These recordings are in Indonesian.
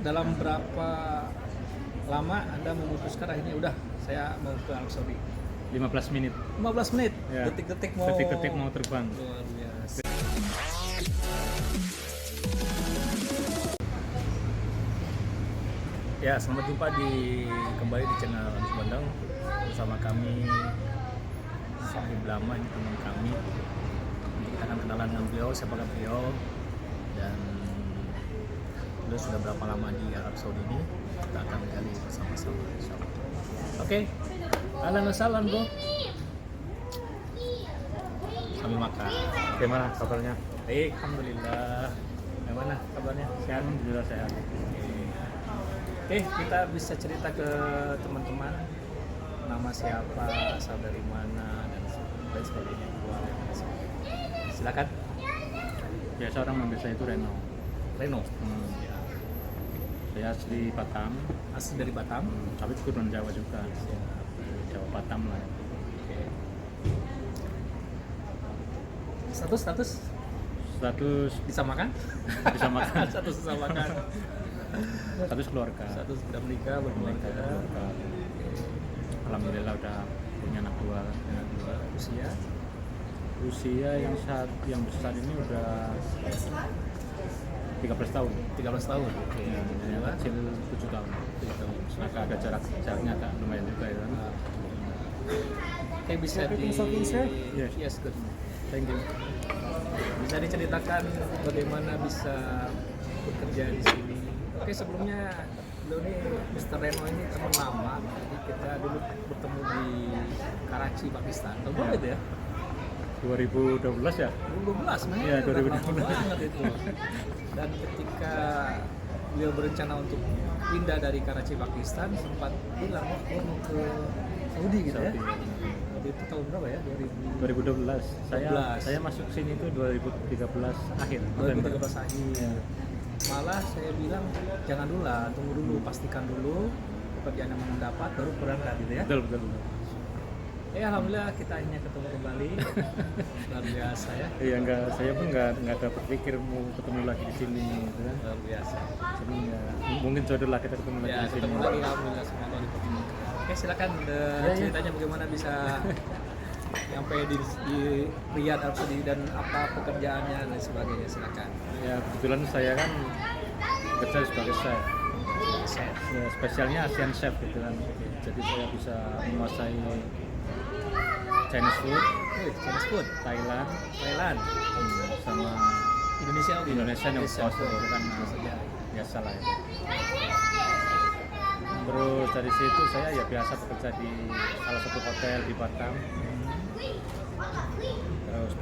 dalam berapa lama Anda memutuskan akhirnya udah saya mau ke Arab Saudi? 15 menit. 15 menit. Ya. Detik-detik mau terbang. Luar biasa. Ya, selamat jumpa kembali di channel Adis Bandeng bersama kami sahib lama, ini teman kami. Nanti kita akan kenalan dengan beliau, siapakah beliau dan beliau sudah berapa lama di Arab Saudi ini, kita akan gali bersama-sama insyaallah. Oke, ahlan wa sahlan bro. Sambil makan. Gimana kabarnya? Baik, alhamdulillah. Bagaimana kabarnya? Sehat, alhamdulillah sehat. Oke, kita bisa cerita ke teman-teman nama siapa, asal dari mana dan lain sebagainya. Silakan. Biasa orang manggil saya itu Reno. Reno. Ya. Saya asli Batam. Asli dari Batam. Tapi keturunan Jawa juga. Jawa Batam lah. Oke. Status disamakan? Disamakan. Status disamakan. Status keluarga. Status sudah menikah, berkeluarga. Alhamdulillah udah punya anak dua. Usia yang besar ini udah 13 tahun. 13 tahun. Oke. Yang kecil 7 tahun. 7 tahun. Maka ada jaraknya agak lumayan juga ya kan. Oke, bisa Yes, good. Thank you. Bisa diceritakan bagaimana bisa bekerja di sini? Oke, sebelumnya beliau ini Mr. Reno ini teman lama. Jadi kita dulu bertemu di Karachi, Pakistan. Tahu itu ya? 2012 ya? 2012 man. Iya, 2012 banget itu. Dan ketika beliau berencana untuk pindah dari Karachi, Pakistan, sempat bilang mau ke Saudi gitu ya. Waktu itu tahun berapa ya? 2012. Saya masuk sini itu 2013 akhir. 2013 akhir. Ya. Malah saya bilang jangan dulu lah, tunggu dulu, pastikan dulu pekerjaan yang mendapat baru berangkat gitu ya. Betul. Alhamdulillah kita akhirnya ketemu kembali. Luar biasa ya. Iya, saya pun nggak ada berpikir mau ketemu lagi di sini gitu kan. Luar biasa. Jadi ya mungkin jodoh lah kita ketemu lagi Ya, di sini. ketemu lagi alhamdulillah, semoga dipertemukan. Oke, silakan ceritanya bagaimana bisa sampai di Riyadh Arab Saudi dan apa pekerjaannya dan sebagainya, silakan. Ya, kebetulan saya kan kerja sebagai chef. Ya, spesialnya Asian chef gitu kan. Jadi saya bisa menguasai Chinese food, Chinese food, Thailand, sama Indonesia yang kos itu kan biasa lah itu. Terus dari situ saya ya biasa bekerja di salah satu hotel di Batam. Terus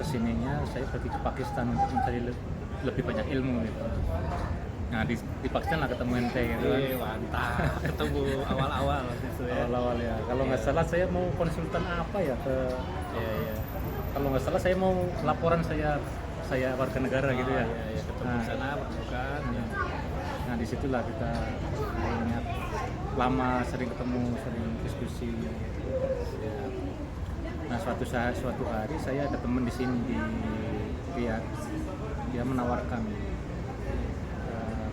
kesininya saya pergi ke Pakistan untuk mencari lebih banyak ilmu gitu. Nah di Pakistan lah ketemu ente gitu kan. Mantap, ketemu awal-awal gitu ya. Awal-awal ya. Kalau nggak salah saya mau konsultan apa ya ke. Iya. Kalau nggak salah saya mau laporan saya warga negara gitu ya. Iya, ketemu di sana bukan. Nah disitulah kita akhirnya lama sering ketemu, sering diskusi. Ya. Nah suatu hari saya ada teman di sini di Riyadh, dia menawarkan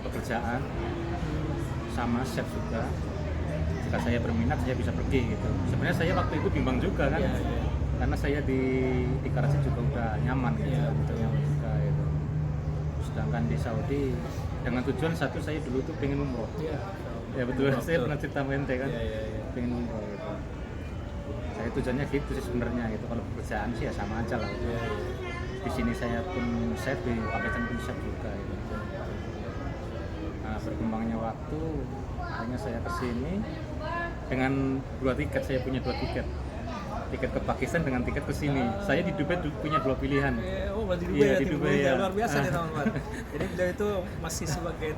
pekerjaan sama chef juga. Jika saya berminat saya bisa pergi gitu. Sebenarnya saya waktu itu bimbang juga kan, karena saya di Karachi juga udah nyaman gitu, nyaman juga gitu. Sedangkan di Saudi dengan tujuan satu, saya dulu tuh pengen umroh. Ya betul, saya pernah cerita mente kan, pengen umroh gitu. Saya tujuannya gitu sih sebenarnya gitu. Kalau pekerjaan sih ya sama aja lah. Di sini saya pun chef, di Pakistan pun chef juga gitu. Nah, berkembangnya waktu, akhirnya saya kesini dengan 2 tiket. Saya punya 2 tiket ke Pakistan dengan tiket ke sini. Saya di Dubai punya 2 pilihan. Berarti di Dubai ya. Luar biasa nih teman-teman. Jadi beliau itu masih sebagai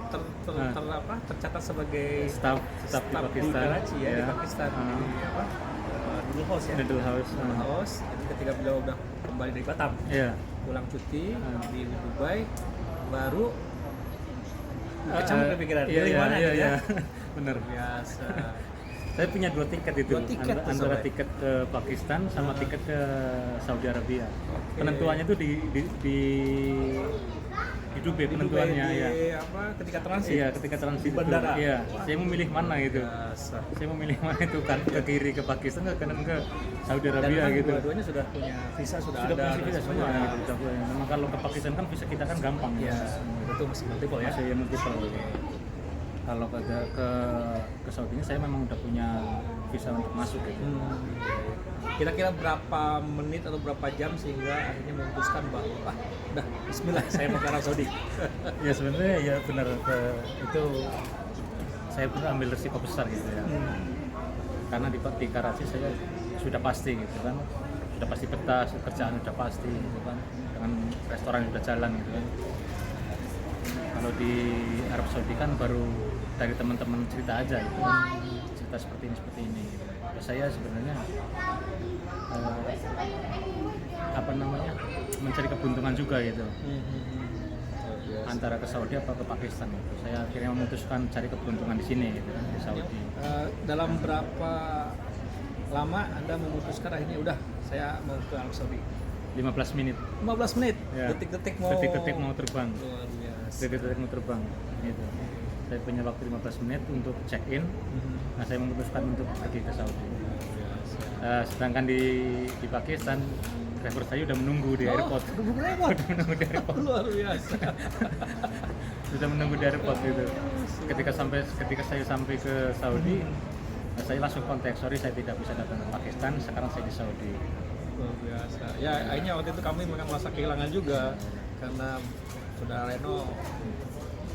tercatat sebagai staf di Karachi ya, di Pakistan. Di Noodle House. Jadi ketika beliau udah kembali dari Batam, pulang cuti di Dubai, baru kecamuk kepikiran. Iya. Benar. Biasa. Saya punya 2 tiket itu, antara tiket ke Pakistan sama tiket ke Saudi Arabia. Penentuannya itu di di Dubai penentuannya di, ya. apa ketika transit. Iya, ketika transit Di bandara. itu, iya, saya memilih mana gitu. Biasa. Saya memilih mana itu kan ke kiri ke Pakistan ke kanan ke Saudi Dan Arabia memang gitu. dua-duanya sudah punya visa sudah Sudah ada. punya visa dan semua semuanya. gitu. Sudah punya. Memang kalau ke Pakistan kan visa kita kan gampang Ya, itu masih multiple ya. Masih yang multiple gitu. Kalau ke Saudi ini saya memang udah punya visa untuk masuk gitu. Kira-kira berapa menit atau berapa jam sehingga akhirnya memutuskan bahwa udah Bismillah saya mau ke Arab Saudi. Ya sebenarnya ya benar itu saya pun ambil resiko besar gitu ya. Karena di Karachi saya sudah pasti gitu kan, sudah pasti peta, kerjaan sudah pasti gitu kan, dengan restoran sudah jalan gitu kan. Kalau di Arab Saudi kan baru dari teman-teman cerita aja gitu kan, cerita seperti ini gitu. Ya, saya sebenarnya apa namanya mencari keberuntungan juga gitu. Antara ke Saudi apa ke Pakistan gitu. Saya akhirnya memutuskan cari keberuntungan di sini gitu kan, di Saudi. Dalam berapa lama Anda memutuskan akhirnya udah saya mau ke Arab Saudi? 15 menit. 15 menit. Ya. Detik-detik mau terbang. Luar biasa. Detik-detik mau terbang gitu. Saya punya waktu 15 menit untuk check in. Nah, saya memutuskan untuk pergi ke Saudi. Sedangkan di Pakistan driver saya udah menunggu di airport. Udah menunggu di airport. Luar biasa. Sudah menunggu di airport gitu. Ketika saya sampai ke Saudi, saya langsung kontak, sorry saya tidak bisa datang ke Pakistan, sekarang saya di Saudi. Luar biasa. Ya akhirnya waktu itu kami memang merasa kehilangan juga karena saudara Reno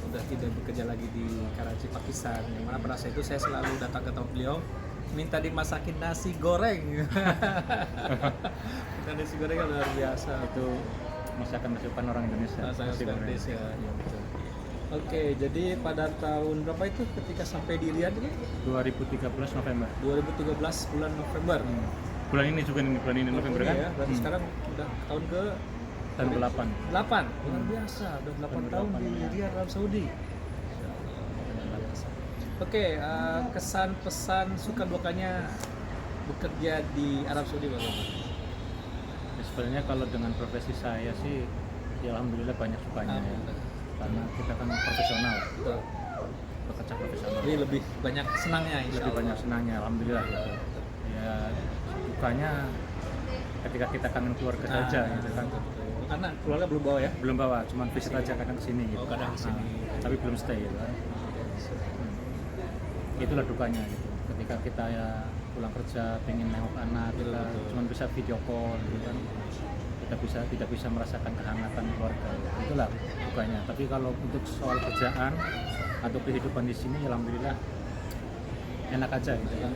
sudah tidak bekerja lagi di Karachi, Pakistan. Yang mana pada saat itu saya selalu datang ke tempat beliau minta dimasakin nasi goreng. Minta nasi goreng yang luar biasa. Itu masakan orang Indonesia. Masakan Nasi goreng. Indonesia. Ya, betul. Oke, jadi pada tahun berapa itu ketika sampai di Riyadh ini? 2013 November. 2013 bulan November. Bulan ini juga bulan ini November kan? Ya, berarti sekarang udah tahun ke Tahun ke-8. 8. Luar biasa, udah 8 tahun di Riyadh, Arab Saudi. Oke, kesan pesan suka dukanya bekerja di Arab Saudi bagaimana? Ya, sebenarnya kalau dengan profesi saya sih ya alhamdulillah banyak sukanya ya. Karena kita kan profesional. Betul. Bekerja profesional. Jadi lebih banyak senangnya insya Lebih Allah. banyak senangnya alhamdulillah gitu. Ya dukanya ketika kita kangen keluarga saja gitu kan. Karena keluarga belum bawa ya? Belum bawa, cuman visit aja kadang kesini gitu. Oh, kadang kesini. Tapi belum stay gitu kan. Itulah dukanya gitu. Ketika kita ya pulang kerja pengen nengok anak, kita cuma bisa video call gitu kan. Kita tidak bisa merasakan kehangatan keluarga. Itulah dukanya. Tapi kalau untuk soal kerjaan atau kehidupan di sini alhamdulillah enak aja gitu kan.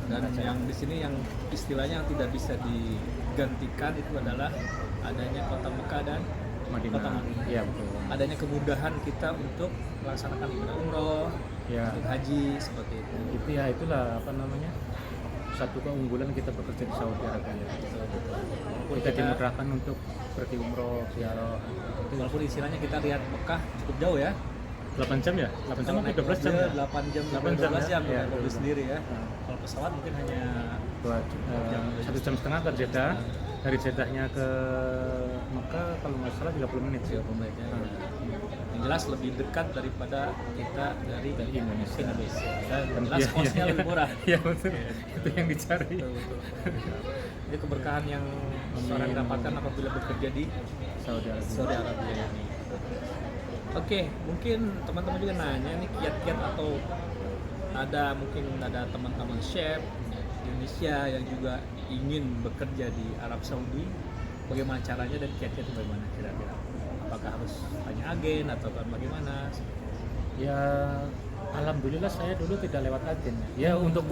Dan yang di sini yang istilahnya yang tidak bisa digantikan itu adalah adanya kota Mekah dan Madinah. kota Madinah. Iya betul. Adanya kemudahan kita untuk melaksanakan ibadah umroh, Ya. untuk haji seperti itu. Itu ya itulah apa namanya satu keunggulan kita bekerja di Saudi Arabia. Kita dimudahkan untuk pergi umroh, ziarah. Walaupun istilahnya kita lihat Mekah cukup jauh ya. 8 jam ya? 8 jam atau 12 jam? 8 jam, 8 jam 12 jam ya? ya, mobil Iya, sendiri ya. Nah. Kalau pesawat mungkin hanya 1 jam setengah ke Jeddah. Dari Jeddahnya ke Mekah kalau nggak salah 30 menit sih. 30 menit ya. Nah. Yang jelas lebih dekat daripada kita dari Indonesia. Dan jelas kosnya lebih murah. Iya betul. Itu yang dicari. Betul. Ini keberkahan yang seorang dapatkan apabila bekerja di Saudi Arabia. Saudi Arabia ini. Oke, mungkin teman-teman juga nanya nih kiat-kiat atau mungkin ada teman-teman chef di Indonesia yang juga ingin bekerja di Arab Saudi, bagaimana caranya dan kiat-kiat itu bagaimana kira-kira? Apakah harus tanya agen atau bagaimana? Ya alhamdulillah saya dulu tidak lewat agen. Ya untuk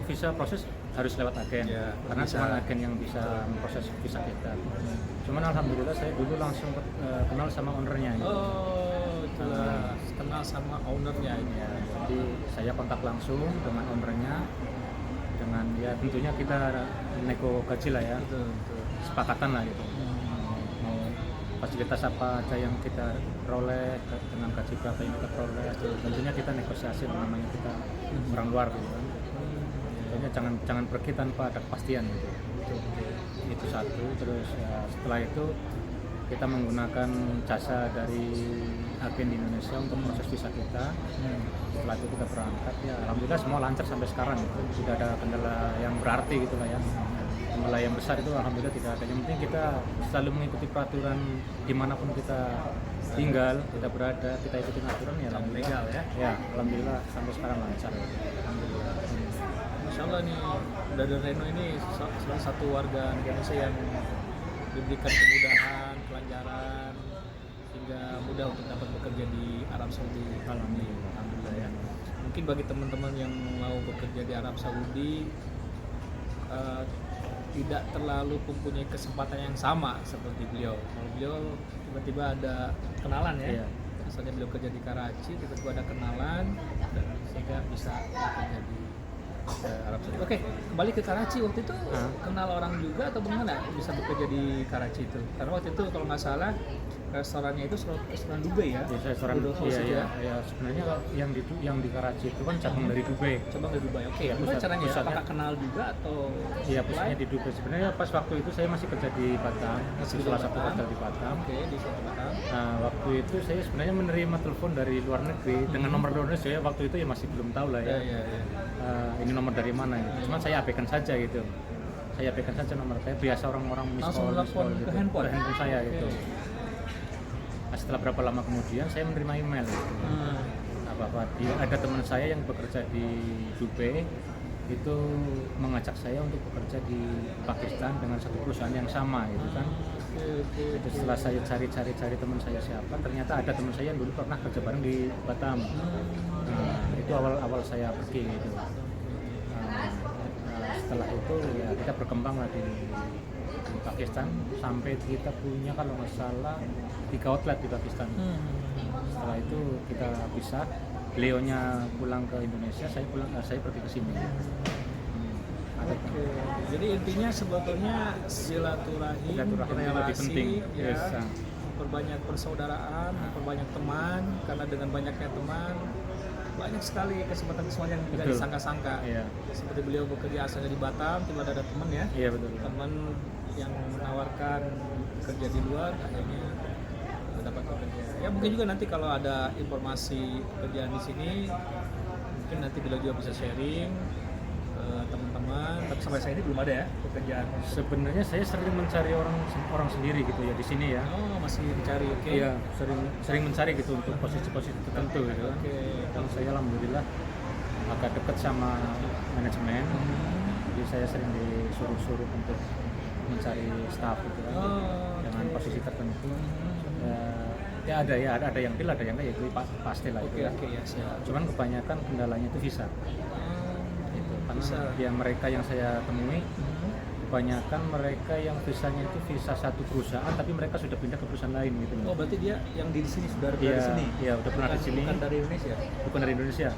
visa proses harus lewat agen. Ya, karena bisa. cuma agen yang bisa memproses visa kita. Cuman alhamdulillah saya dulu langsung kenal sama ownernya. Oh, itulah kenal sama ownernya ini ya. Jadi saya kontak langsung dengan ownernya, dengan ya tentunya kita nego gaji lah ya, Betul. sepakatan lah gitu. Mau fasilitas apa aja yang kita peroleh dengan gaji berapa yang kita peroleh, tentunya kita negosiasi namanya kita orang luar gitu kan. Tentunya jangan pergi tanpa ada kepastian gitu. Itu satu. Terus ya, setelah itu kita menggunakan jasa dari agen di Indonesia untuk proses visa kita. Setelah itu kita berangkat, ya alhamdulillah semua lancar sampai sekarang gitu. Tidak ada kendala yang berarti gitu lah ya. Kendala yang besar itu alhamdulillah tidak ada. Yang penting kita selalu mengikuti peraturan dimanapun kita tinggal, kita berada, kita ikutin aturan ya alhamdulillah. Legal ya. Ya, alhamdulillah sampai sekarang lancar. Alhamdulillah. Masya Allah nih, Brother Reno ini salah satu warga negara Indonesia yang diberikan kemudahan, kelancaran, sehingga mudah untuk dapat bekerja di Arab Saudi. Alhamdulillah ya. Mungkin bagi teman-teman yang mau bekerja di Arab Saudi tidak terlalu mempunyai kesempatan yang sama seperti beliau. Kalau beliau tiba-tiba ada kenalan ya. Iya. Misalnya beliau kerja di Karachi, tiba-tiba ada kenalan dan sehingga bisa bekerja di Arab Saudi. Oke, kembali ke Karachi waktu itu kenal orang juga atau bagaimana bisa bekerja di Karachi itu? Karena waktu itu kalau nggak salah restorannya itu restoran Dubai ya? Restoran iya. Sebenarnya yang di Karachi itu kan cabang dari Dubai. Cabang dari Dubai. Oke. Gimana caranya? Apakah kenal juga atau? Iya, pusatnya di Dubai. Sebenarnya pas waktu itu saya masih kerja di Batam, di salah satu hotel di Batam. Oke, di suatu Batam. Nah, waktu itu saya sebenarnya menerima telepon dari luar negeri dengan nomor Indonesia. Waktu itu ya masih belum tahu lah ya. Iya. Ini nomor dari mana gitu. Cuman saya abaikan saja gitu. Saya abaikan saja nomor saya. Biasa orang-orang miss Langsung telepon gitu. ke handphone saya gitu. Nah, setelah berapa lama kemudian saya menerima email gitu. Ada teman saya yang bekerja di Dubai itu mengajak saya untuk bekerja di Pakistan dengan satu perusahaan yang sama gitu kan. Jadi setelah saya cari teman saya siapa, ternyata ada teman saya yang dulu pernah kerja bareng di Batam. Nah, itu awal saya pergi gitu. Setelah itu ya kita berkembang lah di Pakistan sampai kita punya kalau nggak salah 3 outlet di Pakistan. Setelah itu kita pisah, beliaunya pulang ke Indonesia, saya pergi ke sini. Oke. Jadi intinya sebetulnya silaturahim lebih penting. ya. Yes. Memperbanyak persaudaraan, memperbanyak teman, karena dengan banyaknya teman banyak sekali kesempatan yang tidak disangka-sangka. Iya. Seperti beliau bekerja asalnya di Batam, tiba-tiba ada teman ya. Iya betul. Teman yang menawarkan kerja di luar, akhirnya dapat bekerja. Ya mungkin juga nanti kalau ada informasi kerjaan di sini, mungkin nanti beliau juga bisa sharing ke teman-teman. Tapi sampai saat ini belum ada ya pekerjaan. Sebenarnya saya sering mencari orang sendiri gitu ya di sini ya. Oh, masih dicari, oke. Iya, sering mencari gitu untuk posisi-posisi tertentu gitu kan. Oke. Kalau saya alhamdulillah agak dekat sama manajemen. Jadi saya sering disuruh untuk mencari staff gitu kan. Dengan posisi tertentu. Ya ada yang deal, ada yang enggak, ya itu pasti lah itu. Oke, ya siap. Cuman kebanyakan kendalanya itu visa. Gitu. Karena ya mereka yang saya temui kebanyakan mereka yang visanya itu visa satu perusahaan tapi mereka sudah pindah ke perusahaan lain gitu. Oh, berarti dia yang di sini sudah dari sini? Iya, udah pernah di sini. Bukan dari Indonesia? Bukan dari Indonesia.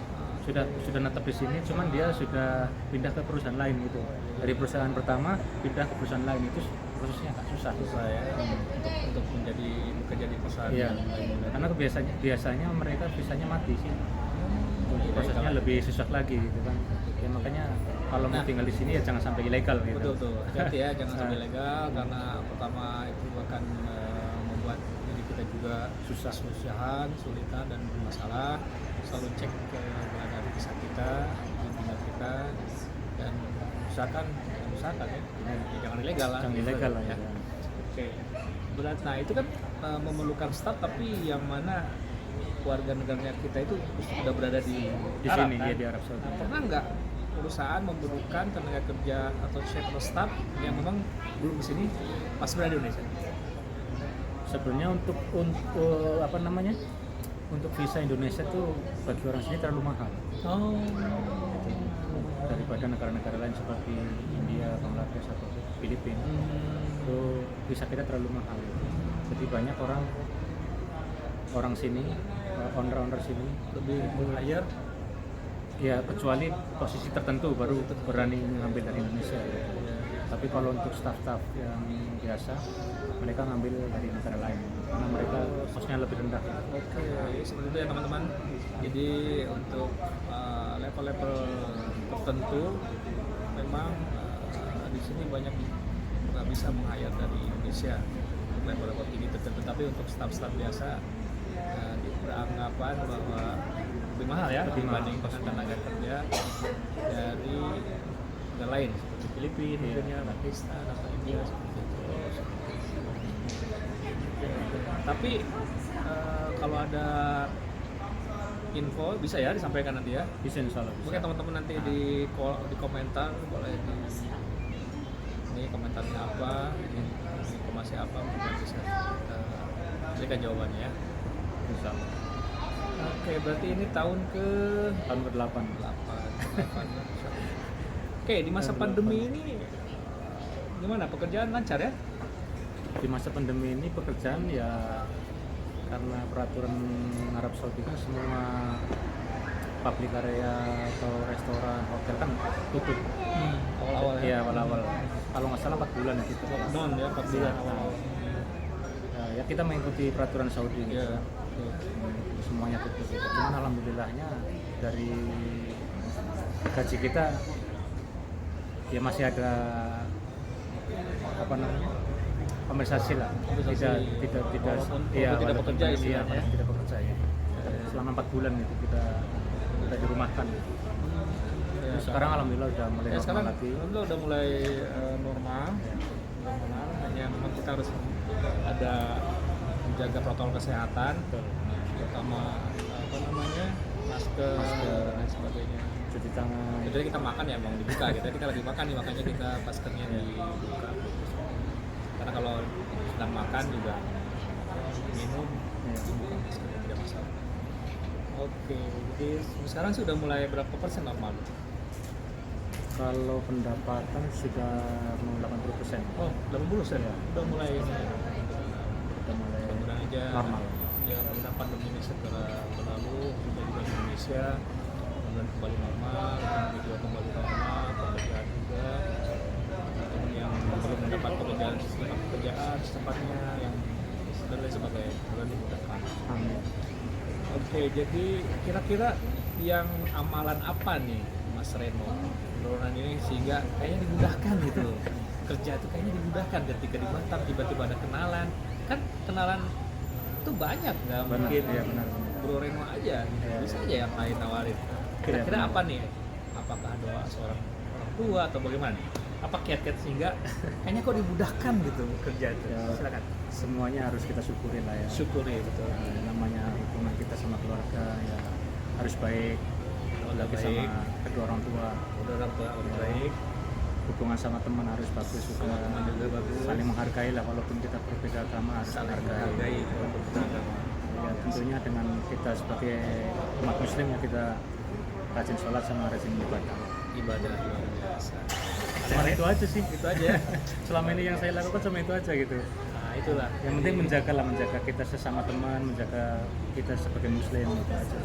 Sudah netap di sini, cuman dia sudah pindah ke perusahaan lain gitu. Dari perusahaan pertama pindah ke perusahaan lain itu prosesnya agak susah ya. Untuk bekerja di perusahaan. Iya. Karena biasanya mereka visanya mati sih. Prosesnya lebih susah lagi gitu kan. Ya makanya kalau mau tinggal di sini ya jangan sampai ilegal gitu. Betul. Hati ya, jangan sampai ilegal karena pertama itu akan membuat diri kita juga susah-susahan, sulitan dan bermasalah. Selalu cek keberadaan visa kita, tinggal kita, dan usahakan ya, jangan ilegal lah. Jangan ilegal lah ya. Oke. Berarti nah itu kan memerlukan staff, tapi yang mana warga negaranya kita itu sudah berada di Arab, sini kan? ya, di Arab Saudi. Nah, pernah nggak perusahaan memerlukan tenaga kerja atau chef atau staff yang memang belum di sini masih berada di Indonesia? Sebenarnya untuk apa namanya? Untuk visa Indonesia tuh bagi orang sini terlalu mahal. Oh. Daripada negara-negara lain seperti India, Bangladesh atau Filipina. Itu visa kita terlalu mahal. Jadi banyak orang sini, owner sini Lebih hire. Ya kecuali posisi tertentu baru berani mengambil dari Indonesia. Tapi kalau untuk staff-staff yang biasa, mereka ngambil dari negara lain karena mereka kosnya lebih rendah. Oke, seperti itu ya teman-teman. Jadi untuk level-level tertentu memang di sini banyak nggak bisa meng-hire dari Indonesia. untuk level-level tinggi tertentu, tapi untuk staf-staf biasa beranggapan bahwa lebih mahal ya dibanding dengan tenaga kerja dari negara lain seperti Filipina, Pakistan atau India seperti itu. Tapi kalau ada info bisa ya disampaikan nanti ya. Bisa, insya Allah bisa. Mungkin teman-teman nanti di komentar boleh ini komentarnya apa, ini informasi apa, mungkin bisa berikan jawabannya ya. Insya Allah. Oke, berarti ini tahun ke-8. Oke, di masa pandemi ini gimana pekerjaan lancar ya? Di masa pandemi ini pekerjaan ya, karena peraturan Arab Saudi kan semua public area atau restoran, hotel kan tutup. Awal-awal ya? Iya, awal-awal. Kalau nggak salah 4 bulan ya gitu. Non ya, 4 bulan awal. Ya kita mengikuti peraturan Saudi gitu. Iya. Semuanya tutup gitu. Cuman alhamdulillahnya dari gaji kita ya masih ada apa namanya, kompensasi lah. Tidak walaupun iya, tidak walaupun bekerja iya, istilahnya. walaupun tidak bekerja ya. Selama 4 bulan itu kita dirumahkan. Ya, Sekarang alhamdulillah udah mulai ya, normal sekarang lagi. alhamdulillah udah mulai normal. Hanya memang kita harus ada menjaga protokol kesehatan, terutama apa namanya masker dan lain sebagainya. Cuci tangan. Jadi kita makan ya emang dibuka gitu. Kita lagi makan nih, makanya kita maskernya dibuka. Karena kalau sedang makan juga minum buka maskernya tidak masalah. Oke, jadi sekarang sudah mulai berapa persen normal? Kalau pendapatan sudah mau 80%. Oh, 80% ya? Udah mulai ini. Udah mulai Mudah-mudahan aja normal. Ya, mudah pandemi ini segera berlalu, kita juga di Indonesia kemudian kembali normal, ekonomi juga kembali normal, pekerjaan juga. Teman yang belum mendapat pekerjaan secepatnya yang dan lain sebagainya, mudah dimudahkan. Amin. Oke, jadi kira-kira yang amalan apa nih Mas Reno Nurunan ini sehingga kayaknya dimudahkan gitu kerja itu kayaknya dimudahkan ketika di Batam tiba-tiba ada kenalan, kan kenalan itu banyak, nggak mungkin ya, benar. Bro Reno aja gitu. Ya, Bisa aja yang lain nawarin. Kira-kira benar. apa nih, apakah doa seorang orang tua atau bagaimana, apa kiat-kiat sehingga kayaknya kok dimudahkan gitu kerja itu. Ya, Silakan semuanya harus kita syukurin lah ya. syukuri betul. Namanya hubungan kita sama keluarga ya harus baik. Keluarga Lagi baik. sama kedua orang tua. Udah orang tua orang baik, Hubungan sama teman harus bagus juga. sama teman juga bagus, Saling menghargai lah, walaupun kita berbeda agama harus saling menghargai. menghargai untuk beragama. Ya, tentunya dengan kita sebagai umat muslim ya kita rajin sholat sama rajin ibadah. Ibadah luar biasa. Cuma itu aja sih. Itu aja ya. Selama ini yang saya lakukan cuma itu aja gitu. Nah itulah. Yang penting menjaga kita sesama teman, menjaga kita sebagai muslim itu aja.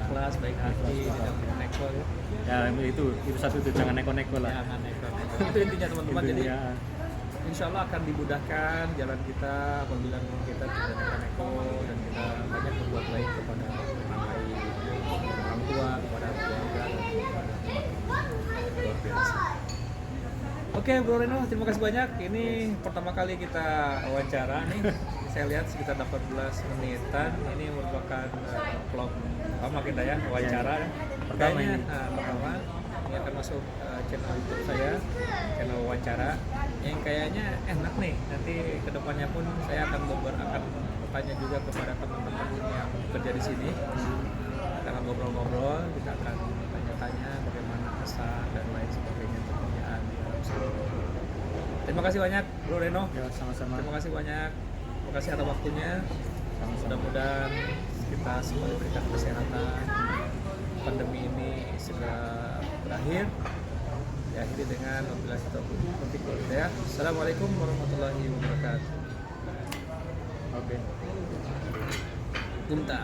Ikhlas, baik hati, tidak neko ya. Ya itu satu itu, jangan neko-neko lah. Jangan neko. Itu intinya teman-teman. Jadi Intinya, insya Allah akan dimudahkan jalan kita apabila memang kita tidak neko dan kita banyak berbuat baik kepada orang lain, orang tua, kepada keluarga dan kepada umat. Luar biasa. Oke Bro Reno, terima kasih banyak. Ini pertama kali kita wawancara nih. Saya lihat sekitar 18 menitan. Ini merupakan vlog pertama kita ya, wawancara. Pertama Kayaknya, ini. pertama ini akan masuk channel YouTube saya, channel wawancara. Yang kayaknya enak nih. Nanti kedepannya pun saya akan bertanya juga kepada teman-teman yang kerja di sini. Kita akan ngobrol-ngobrol, kita akan tanya-tanya bagaimana kesan dan lain sebagainya pertanyaan. Terima kasih banyak Bro Reno. ya sama-sama. Terima kasih banyak. Terima kasih atas waktunya. Sama-sama. Mudah-mudahan kita semua diberikan kesehatan. Pandemi ini segera berakhir. Diakhiri dengan wabillahi taufiq wal hidayah. Assalamualaikum warahmatullahi wabarakatuh. Oke. Punta.